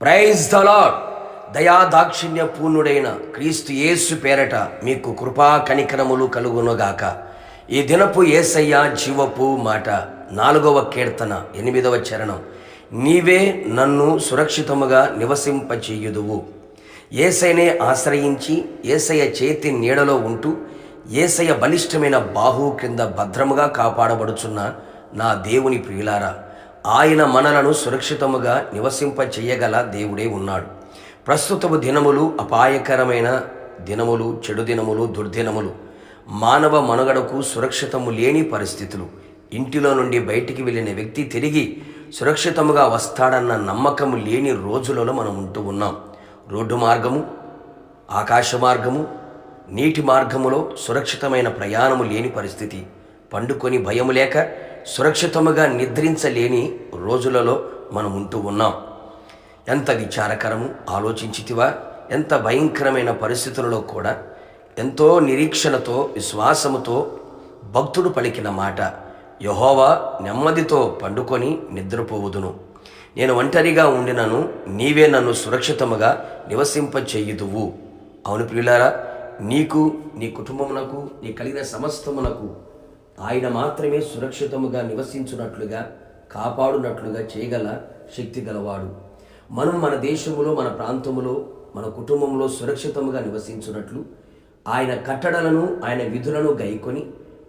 Praise the lord. దయాదాక్షిణ్య పూర్ణుడైన క్రీస్తు యేసు పేరట మీకు కృపా కనికరములు కలుగునుగాక. ఈ దినపు యేసయ్య జీవపు మాట 4వ కీర్తన 8వ చరణం. నీవే నన్ను సురక్షితముగా నివసింపచేయుదువు. యేసయ్యనే ఆశ్రయించి యేసయ్య చేతి నీడలో ఉంటూ యేసయ్య బలిష్టమైన బాహు క్రింద భద్రముగా కాపాడబడుచున్న నా దేవుని ప్రియులారా, ఆయన మనలను సురక్షితముగా నివసింపచేయగల దేవుడే ఉన్నాడు. ప్రస్తుతపు దినములు అపాయకరమైన దినములు, చెడు దినములు, దుర్దినములు, మానవ మనుగడకు సురక్షితము లేని పరిస్థితులు. ఇంటిలో నుండి బయటికి వెళ్ళిన వ్యక్తి తిరిగి సురక్షితముగా వస్తాడన్న నమ్మకము లేని రోజులలో మనం ఉంటూ ఉన్నాం. రోడ్డు మార్గము, ఆకాశ మార్గము, నీటి మార్గములో సురక్షితమైన ప్రయాణము లేని పరిస్థితి. పండుకొని భయము లేక సురక్షితముగా నిద్రించలేని రోజులలో మనం ఉంటూ ఉన్నాం. ఎంత విచారకరము ఆలోచించితివా? ఎంత భయంకరమైన పరిస్థితులలో కూడా ఎంతో నిరీక్షణతో విశ్వాసముతో భక్తుడు పలికిన మాట, యెహోవా నెమ్మదితో పండుకొని నిద్రపోవుదును. నేను ఒంటరిగా ఉండినను నీవే నన్ను సురక్షితముగా నివసింపచేయుదువు. అవును ప్రియులారా, నీకు, నీ కుటుంబమునకు, నీ కలిగిన సమస్తమునకు ఆయన మాత్రమే సురక్షితముగా నివసించున్నట్లుగా, కాపాడునట్లుగా చేయగల శక్తి గలవాడు. మనం మన దేశములో, మన ప్రాంతములో, మన కుటుంబంలో సురక్షితముగా నివసించున్నట్లు ఆయన కట్టడలను, ఆయన విధులను గైకొని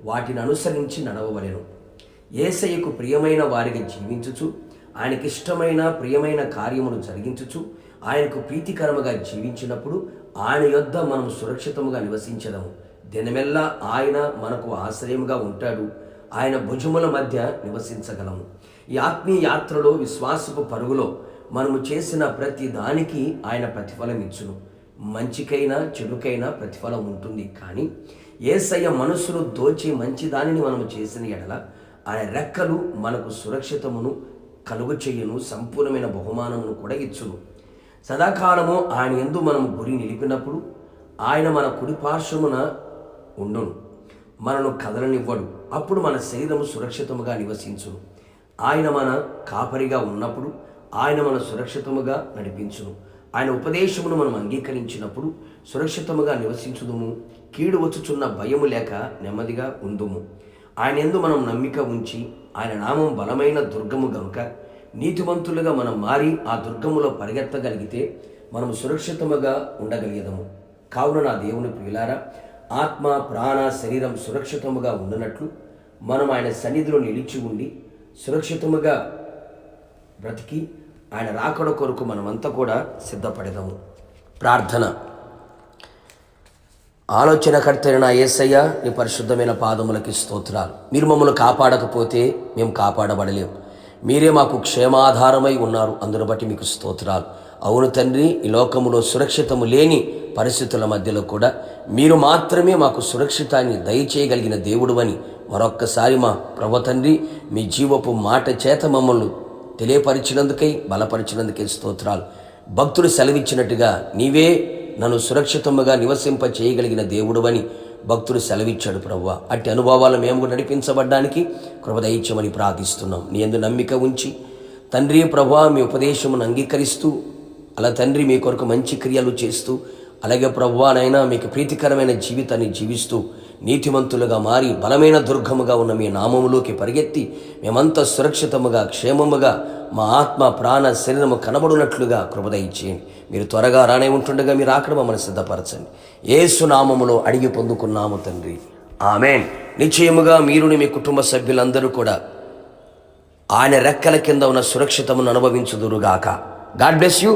వాటిని అనుసరించి నడవవలెను. యేసయ్యకు ప్రియమైన వారిగా జీవించుచు, ఆయనకిష్టమైన ప్రియమైన కార్యమును జరిగించుచు, ఆయనకు ప్రీతికరముగా జీవించినప్పుడు ఆయన యొద్ద మనం సురక్షితముగా నివసించదము. దినమెల్లా ఆయన మనకు ఆశ్రయముగా ఉంటాడు. ఆయన భుజముల మధ్య నివసించగలము. ఈ ఆత్మీయ యాత్రలో, విశ్వాసపు పరుగులో మనము చేసిన ప్రతి దానికి ఆయన ప్రతిఫలం ఇచ్చును. మంచికైనా చెడుకైనా ప్రతిఫలం ఉంటుంది. కానీ యేసయ్య మనసును దోచి మంచి దానిని మనము చేసిన ఎడల ఆయన రెక్కలు మనకు సురక్షితమును కలుగు చెయ్యును, సంపూర్ణమైన బహుమానమును కూడా ఇచ్చును. సదాకాలము ఆయన యందు మనం గురి నిలిపినప్పుడు ఆయన మన కుడి పార్శ్వమున ఉండును, మనను కదలనివ్వడు. అప్పుడు మన శరీరము సురక్షితముగా నివసించును. ఆయన మన కాపరిగా ఉన్నప్పుడు ఆయన మన సురక్షితముగా నడిపించును. ఆయన ఉపదేశమును మనం అంగీకరించినప్పుడు సురక్షితముగా నివసించుదుము. కీడు వచ్చుచున్న భయము లేక నెమ్మదిగా ఉందుము. ఆయన యందు మనం నమ్మిక ఉంచి, ఆయన నామం బలమైన దుర్గము గనుక నీతివంతులుగా మనం మారి ఆ దుర్గములో పరిగెత్తగలిగితే మనం సురక్షితముగా ఉండగలిగేదము. కావున నా దేవుని ప్రియులారా, ఆత్మ, ప్రాణ, శరీరం సురక్షితముగా ఉండనట్లు మనం ఆయన సన్నిధిలో నిలిచి ఉండి సురక్షితముగా బ్రతికి ఆయన రాకడ కొరకు మనమంతా కూడా సిద్ధపడదాము. ప్రార్థన. ఆలోచనకర్త నా యేసయ్య, నీ పరిశుద్ధమైన పాదములకి స్తోత్రాలు. మీరు మమ్మల్ని కాపాడకపోతే మేము కాపాడబడలేము. మీరే మాకు క్షేమాధారమై ఉన్నారు, అందును బట్టి మీకు స్తోత్రాలు. అవును తండ్రి, ఈ లోకములో సురక్షితము లేని పరిస్థితుల మధ్యలో కూడా మీరు మాత్రమే మాకు సురక్షితాన్ని దయచేయగలిగిన దేవుడు అని మరొక్కసారి మా ప్రభు తండ్రి మీ జీవపు మాట చేత మమ్మల్ని తెలియపరిచినందుకై, బలపరిచినందుకై స్తోత్రాలు. భక్తుడు సెలవిచ్చినట్టుగా నీవే నన్ను సురక్షితముగా నివసింప చేయగలిగిన దేవుడు అని భక్తుడు సెలవిచ్చాడు ప్రభువా. అట్టి అనుభవాలు మేము నడిపించబడ్డానికి కృప దయచేయమని ప్రార్థిస్తున్నాం. నీ యందు నమ్మిక ఉంచి తండ్రి ప్రభువా, మీ ఉపదేశమును అంగీకరిస్తూ, అలా తండ్రి మీ కొరకు మంచి క్రియలు చేస్తూ, అలాగే ప్రభువా నైనా మీకు ప్రీతికరమైన జీవితాన్ని జీవిస్తూ నీతిమంతులుగా మారి బలమైన దుర్గముగా ఉన్న మీ నామములోకి పరిగెత్తి మేమంతా సురక్షితముగా, క్షేమముగా మా ఆత్మ, ప్రాణ, శరీరము కనబడినట్లుగా కృప దయచేయండి. మీరు త్వరగా రానే ఉంటుండగా మీరు ఆకడ మమ్మల్ని సిద్ధపరచండి. యేసు నామములో అడిగి పొందుకున్నాము తండ్రి, ఆమేన్. నిశ్చయముగా మీరుని మీ కుటుంబ సభ్యులందరూ కూడా ఆయన రెక్కల కింద ఉన్న సురక్షితమును అనుభవించుదురుగాక. God bless you.